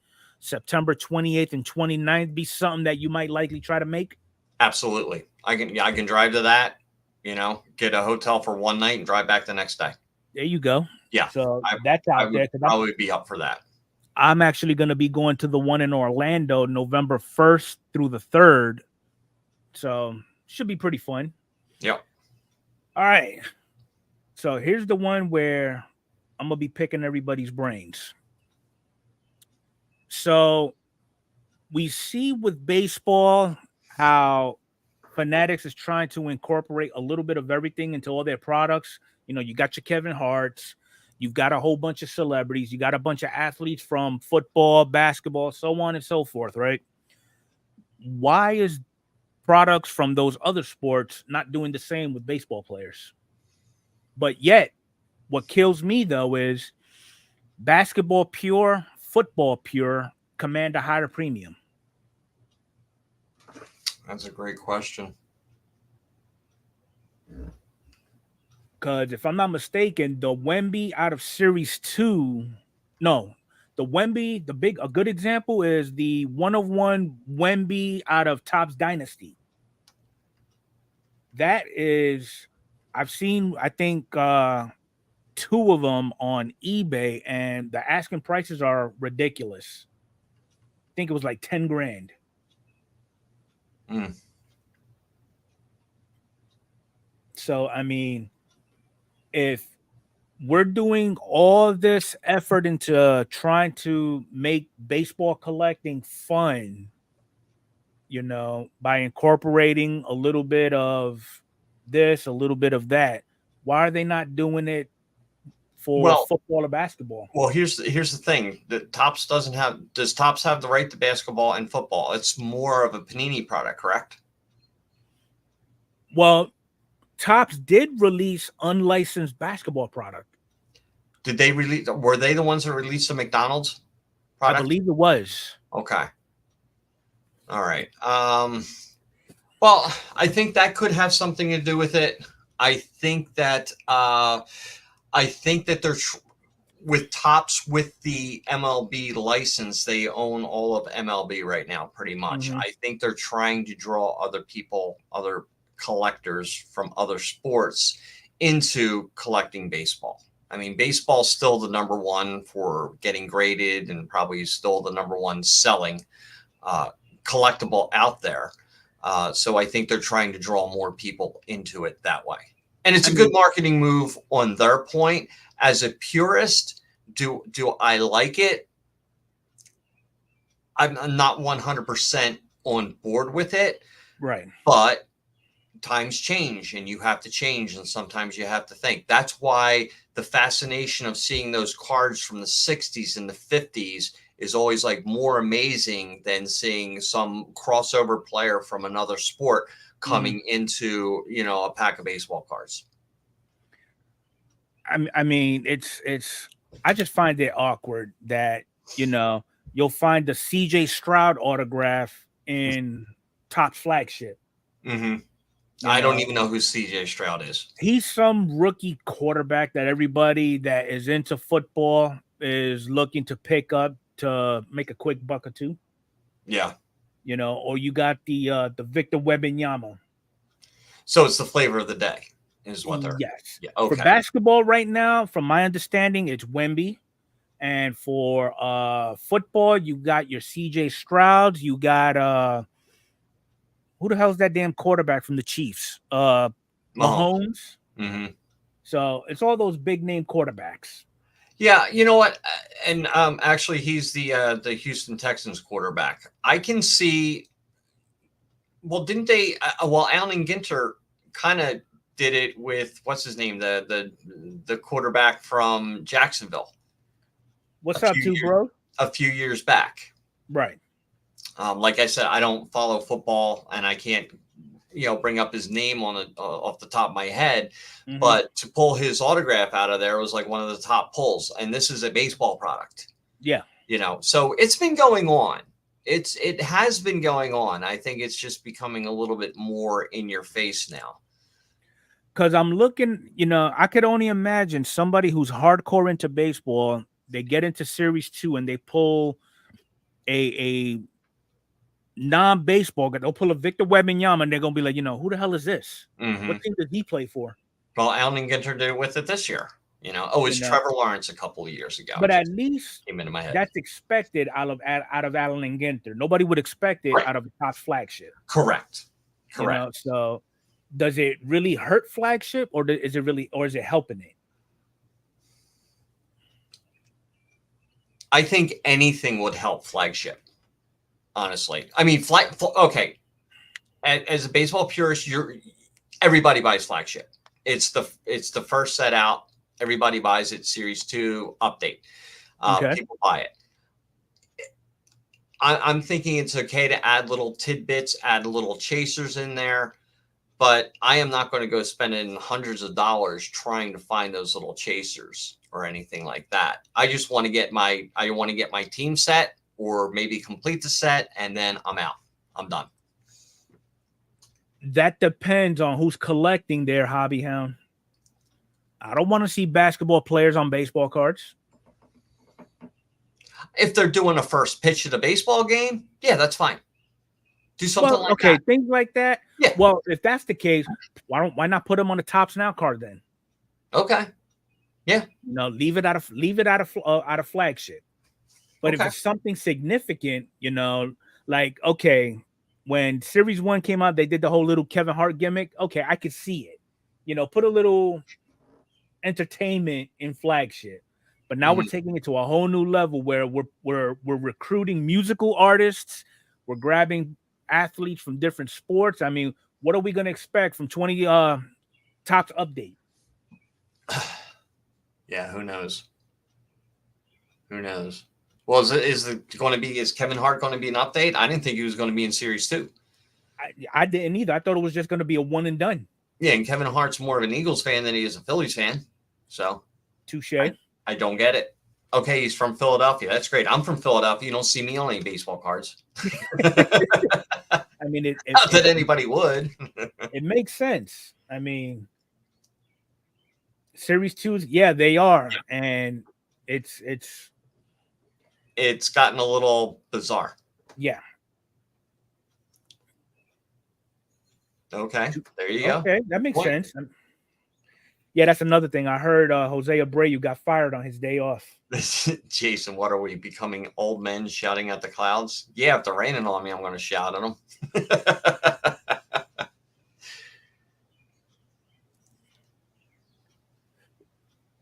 September 28th and 29th be something that you might likely try to make? Absolutely. I can drive to that, get a hotel for one night and drive back the next day. There you go. Yeah. So that's out there. I would be up for that. I'm actually going to be going to the one in Orlando November 1st through the 3rd. So should be pretty fun. Yep. All right. So here's the one where I'm going to be picking everybody's brains. So we see with baseball how Fanatics is trying to incorporate a little bit of everything into all their products. You got your Kevin Harts, you've got a whole bunch of celebrities, you got a bunch of athletes from football, basketball, so on and so forth, right? Why is products from those other sports not doing the same with baseball players? But yet What kills me though is basketball pure, football pure command a higher premium. That's a great question. Because if I'm not mistaken, the Wemby out of Series 2, no, the Wemby, a good example is the 101 Wemby out of Topps Dynasty. That is, I've seen, I think, 2 of them on eBay, and the asking prices are ridiculous. I think it was like 10 grand. Mm. So, I mean, if we're doing all this effort into trying to make baseball collecting fun, by incorporating a little bit of this, a little bit of that, why are they not doing it for Well, football or basketball? Well, here's the thing. Does Topps have the right to basketball and football? It's more of a Panini product, correct? Well, Topps did release unlicensed basketball product. Were they the ones that released the McDonald's product? I believe it was. Okay. All right. Well, I think that could have something to do with it. I think that they're with Topps, with the MLB license, they own all of MLB right now, pretty much. Mhm. I think they're trying to draw other collectors from other sports into collecting baseball. I mean, baseball's still the number one for getting graded and probably still the number one selling collectible out there. So I think they're trying to draw more people into it that way. And it's a good marketing move on their point. As a purist, do I like it? I'm not 100% on board with it. Right. But times change and you have to change. And sometimes you have to think. That's why the fascination of seeing those cards from the 60s and the 50s is always like more amazing than seeing some crossover player from another sport coming into, a pack of baseball cards. I mean, I just find it awkward that, you'll find the CJ Stroud autograph in Topps flagship. Mm-hmm. I don't even know who CJ Stroud is. He's some rookie quarterback that everybody that is into football is looking to pick up to make a quick buck or two. Yeah. Or you got the Victor Wembanyama. So it's the flavor of the day, is what they're. Yes. Yeah. Okay. For basketball right now, from my understanding, it's Wemby. And for football, you got your CJ Stroud. You got who the hell's that damn quarterback from the Chiefs? Mahomes. Mm-hmm. So it's all those big name quarterbacks. Yeah, you know what? And actually, he's the Houston Texans quarterback. I can see. Well, didn't they? Allen Ginter kind of did it with what's his name, the quarterback from Jacksonville. What's up, bro? A few years back, right? Like I said, I don't follow football, and I can't, bring up his name off the top of my head. Mm-hmm. But to pull his autograph out of there was like one of the top pulls, and this is a baseball product. Yeah, so it's been going on. It has been going on. I think it's just becoming a little bit more in your face now. Because I'm looking, I could only imagine somebody who's hardcore into baseball. They get into Series 2 and they pull a non-baseball guy. They'll pull a Victor Wembanyama and they're gonna be like, who the hell is this? Mm-hmm. What team did he play for? Well, Allen Ginter did it with it this year. It was Trevor Lawrence a couple of years ago. But at least came into my head. That's expected out of Allen Ginter. Nobody would expect it out of the Topps flagship. Correct. So does it really hurt flagship, or is it helping it? I think anything would help flagship. Honestly, I mean, okay. As a baseball purist, everybody buys flagship. It's the first set out. Everybody buys it. Series 2 update. People buy it. I'm thinking it's okay to add little tidbits, add little chasers in there, but I am not going to go spending hundreds of dollars trying to find those little chasers or anything like that. I just want to get my team set, or maybe complete the set, and then I'm out. I'm done. That depends on who's collecting their hobby hound. I don't want to see basketball players on baseball cards. If they're doing a first pitch at a baseball game, yeah, that's fine. Do something like that. Okay, things like that. Yeah. Well, if that's the case, why not put them on the Tops Now card then? Okay. Yeah. No, leave it out of flagship. But if it's something significant, like, okay, when Series 1 came out, they did the whole little Kevin Hart gimmick. Okay, I could see it. Put a little entertainment in flagship. But now we're taking it to a whole new level where we're recruiting musical artists. We're grabbing athletes from different sports. I mean, what are we going to expect from 20 Tops Update? Yeah, who knows? Who knows? Well, is Kevin Hart going to be an update? I didn't think he was going to be in Series 2. I didn't either. I thought it was just going to be a one and done. Yeah, and Kevin Hart's more of an Eagles fan than he is a Phillies fan. So, touche. I don't get it. Okay, he's from Philadelphia. That's great. I'm from Philadelphia. You don't see me on any baseball cards. I mean, not that anybody would. It makes sense. I mean, Series 2s, yeah, they are, and it's gotten a little bizarre. Yeah. Okay, there you go. Okay, that makes sense. Yeah, that's another thing. I heard Jose Abreu got fired on his day off. Jason, what are we becoming, old men shouting at the clouds? Yeah, if they're raining on me, I'm going to shout at them.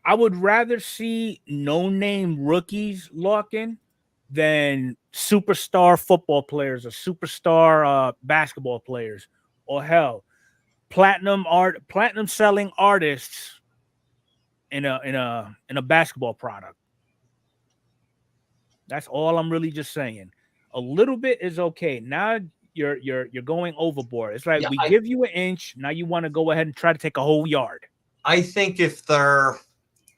I would rather see no-name rookies lock in than superstar football players or superstar basketball players, or hell, platinum selling artists in a basketball product. That's all I'm really just saying. A little bit is okay. Now you're going overboard. It's like we give you an inch. Now you want to go ahead and try to take a whole yard. I think if they're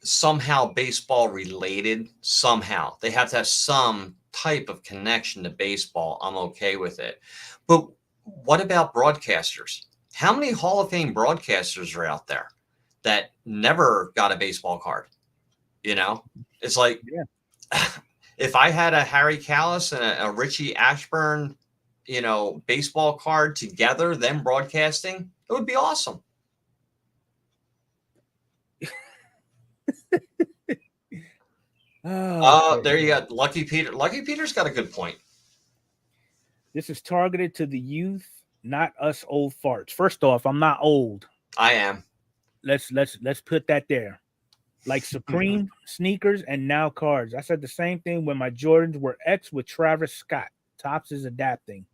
somehow baseball related, somehow they have to have some type of connection to baseball, I'm okay with it. But what about broadcasters? How many Hall of Fame broadcasters are out there that never got a baseball card? It's like, if I had a Harry Callis and a Richie Ashburn, baseball card together, them broadcasting, it would be awesome. There you go. Lucky Peter. Lucky Peter's got a good point. This is targeted to the youth, not us old farts. First off, I'm not old. I am. Let's put that there. Like Supreme sneakers and now cards. I said the same thing when my Jordans were X with Travis Scott. Tops is adapting.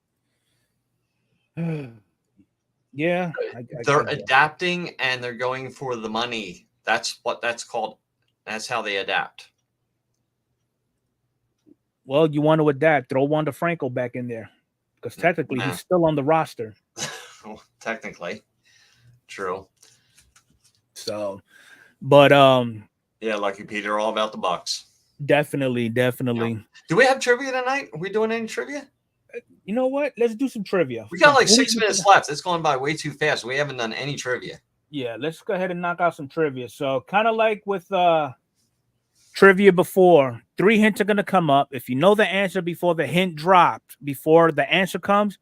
Yeah. They're adapting and they're going for the money. That's what that's called. That's how they adapt. Well, you want to adapt. Throw Wander Franco back in there. Because technically he's still on the roster. Technically. True. So, but yeah, Lucky Peter, all about the Bucks. Definitely. Yeah. Do we have trivia tonight? Are we doing any trivia? You know what? Let's do some trivia. We got like 6 minutes left. It's going by way too fast. We haven't done any trivia. Yeah, let's go ahead and knock out some trivia. So, kind of like with trivia before, 3 hints are going to come up. If you know the answer before the hint drops, before the answer comes,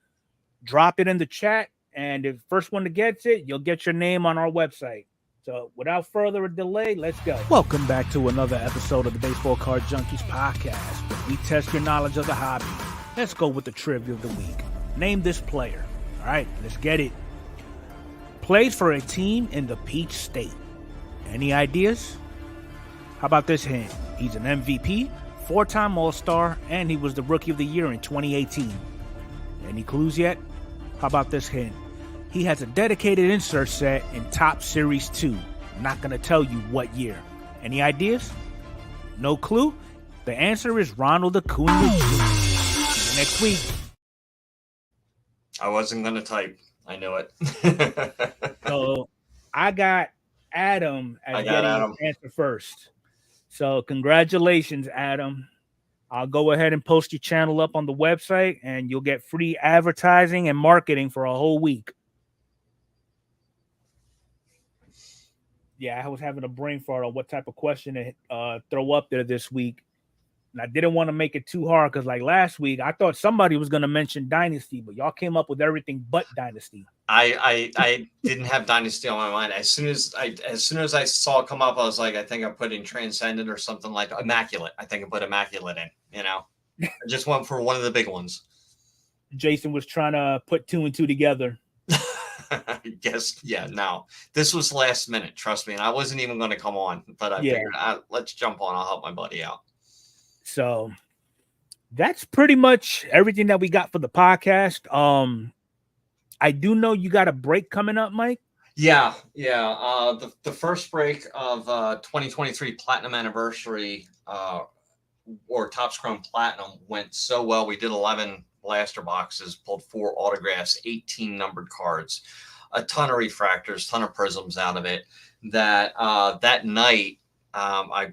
drop it in the chat. And if first one that gets it, you'll get your name on our website. So without further delay, let's go. Welcome back to another episode of the Baseball Card Junkies podcast, where we test your knowledge of the hobby. Let's go with the trivia of the week. Name this player. All right, let's get it. Plays for a team in the Peach State. Any ideas? How about this hint? He's an MVP, 4-time All-Star, and he was the Rookie of the Year in 2018. Any clues yet? How about this hint? He has a dedicated insert set in Top Series 2. I'm not going to tell you what year. Any ideas? No clue? The answer is Ronald Acuna Jr. See you next week. I wasn't going to type. I knew it. So I got Adam as I got getting his Adam. answer first. So congratulations, Adam. I'll go ahead and post your channel up on the website, and you'll get free advertising and marketing for a whole week. Yeah, I was having a brain fart on what type of question to throw up there this week. And I didn't want to make it too hard because, like last week, I thought somebody was going to mention Dynasty, but y'all came up with everything but Dynasty. I didn't have Dynasty on my mind. As soon as I saw it come up, I was like, I think I put in Transcendent or something like Immaculate. I think I put Immaculate in. You know, I just went for one of the big ones. Jason was trying to put 2 and 2 together. I guess, yeah. No, this was last minute. Trust me, and I wasn't even going to come on, but I figured, let's jump on. I'll help my buddy out. So that's pretty much everything that we got for the podcast. I do know you got a break coming up, Mike. Yeah. The first break of 2023 Platinum Anniversary or Topps Chrome Platinum went so well. We did 11 blaster boxes, pulled 4 autographs, 18 numbered cards, a ton of refractors, ton of prisms out of it. That that night, I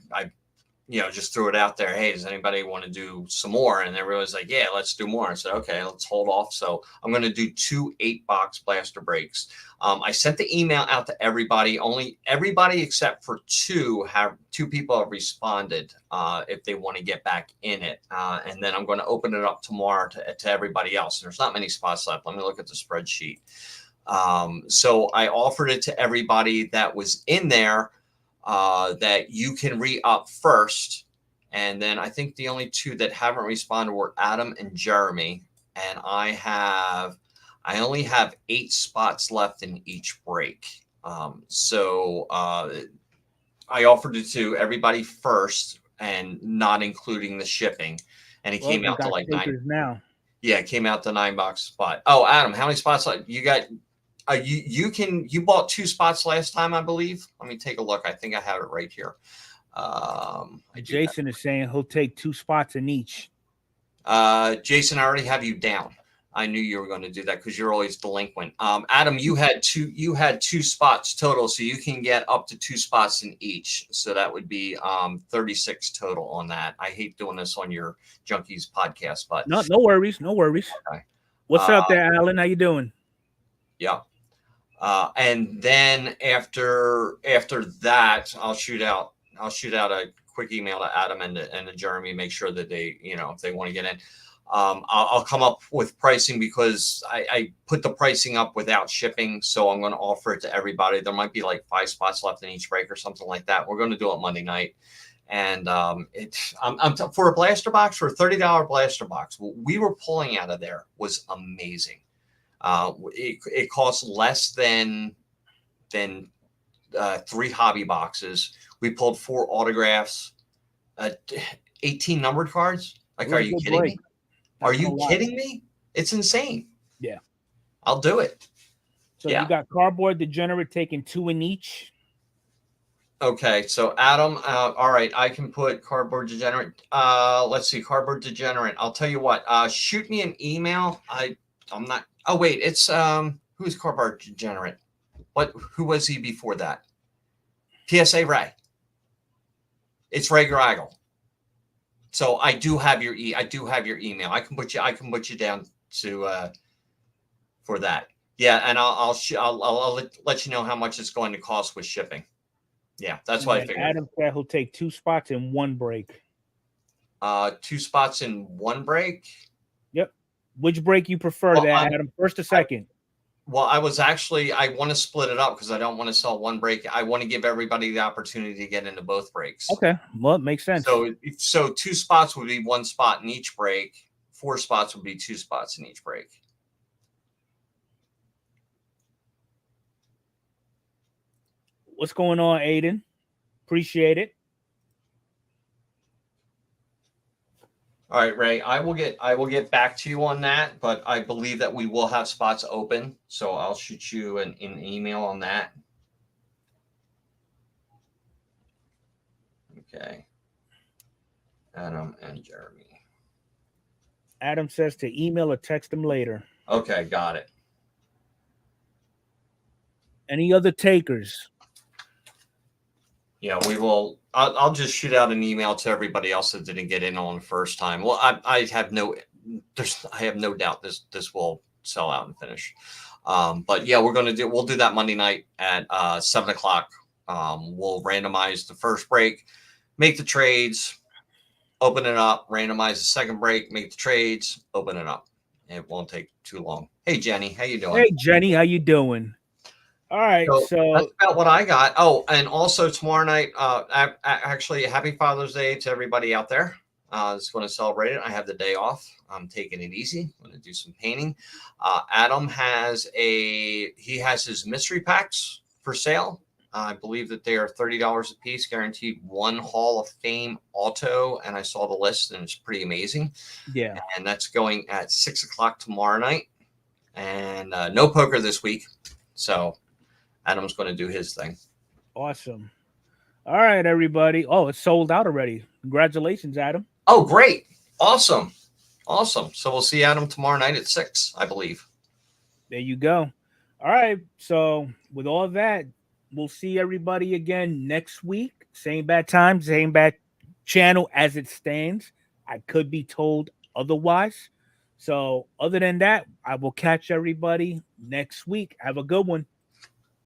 just threw it out there. Hey, does anybody want to do some more? And everyone was like, yeah, let's do more. I said, okay, let's hold off. So I'm going to do 2 8-box blaster breaks. I sent the email out to everybody. Only everybody except for 2 people have responded if they want to get back in it. And then I'm going to open it up tomorrow to everybody else. There's not many spots left. Let me look at the spreadsheet. So I offered it to everybody that was in there. That you can re-up first. And then I think the only 2 that haven't responded were Adam and Jeremy. And I only have 8 spots left in each break. So I offered it to everybody first and not including the shipping. And it came out to like 9 now. Yeah, it came out to 9-box spot. Oh, Adam, how many spots you got? You bought 2 spots last time, I believe. Let me take a look. I think I have it right here. Jason is saying he'll take 2 spots in each. Jason, I already have you down. I knew you were going to do that because you're always delinquent. Adam, you had 2 spots total, so you can get up to 2 spots in each. So that would be 36 total on that. I hate doing this on your Junkies podcast, but no worries. Okay. What's up there, Alan? How you doing? Yeah. And then after that, I'll shoot out a quick email to Adam and to Jeremy, make sure that they, if they want to get in, I'll come up with pricing because I put the pricing up without shipping. So I'm going to offer it to everybody. There might be like 5 spots left in each break or something like that. We're going to do it Monday night. And for a blaster box, for a $30 blaster box, what we were pulling out of there was amazing. It costs less than 3 hobby boxes. We pulled 4 autographs, 18 numbered cards. Like, are you kidding me? Are you kidding me? It's insane. Yeah. I'll do it. So you got Cardboard Degenerate taking 2 in each. Okay, so Adam, all right, I can put Cardboard Degenerate. Let's see, Cardboard Degenerate. I'll tell you what. Shoot me an email. I'm not. Oh wait, it's who's Cardboard Degenerate? Who was he before that? PSA Ray. It's Ray Garagel. So I do have your email. I can put you down to for that. Yeah, and I'll let you know how much it's going to cost with shipping. Yeah, that's what I figured. Adam said he'll take 2 spots in 1 break. 2 spots in 1 break. Yep. Which break you prefer, Adam? First or second? I want to split it up because I don't want to sell 1 break. I want to give everybody the opportunity to get into both breaks. Okay. Well, it makes sense. So 2 spots would be 1 spot in each break. 4 spots would be 2 spots in each break. What's going on, Aiden? Appreciate it. All right, Ray, I will get back to you on that, but I believe that we will have spots open. So I'll shoot you an email on that. Okay. Adam and Jeremy. Adam says to email or text him later. Okay, got it. Any other takers? Yeah, we will. I'll just shoot out an email to everybody else that didn't get in on the first time. Well, I have no, I have no doubt this will sell out and finish. But yeah, we'll do that Monday night at 7 o'clock. We'll randomize the first break, make the trades, open it up, randomize the second break, make the trades, open it up. It won't take too long. Hey Jenny, how you doing? Hey Jenny, how you doing? All right, So that's so about what I got. Oh, and also tomorrow night, actually, happy Father's Day to everybody out there. Just going to celebrate it. I have the day off. I'm taking it easy. I'm going to do some painting. Adam has his mystery packs for sale. I believe that they are $30 a piece, guaranteed one Hall of Fame auto. And I saw the list, and it's pretty amazing. yeah, And that's going at 6 o'clock tomorrow night. And no poker this week. So Adam's going to do his thing. awesome. All right, everybody. Oh, it's sold out already. Congratulations, Adam. Oh, great. Awesome. So we'll see Adam tomorrow night at 6, I believe. There you go. All right. So with all that, we'll see everybody again next week. Same bad time, same bad channel as it stands. I could be told otherwise. So other than that, I will catch everybody next week. Have a good one.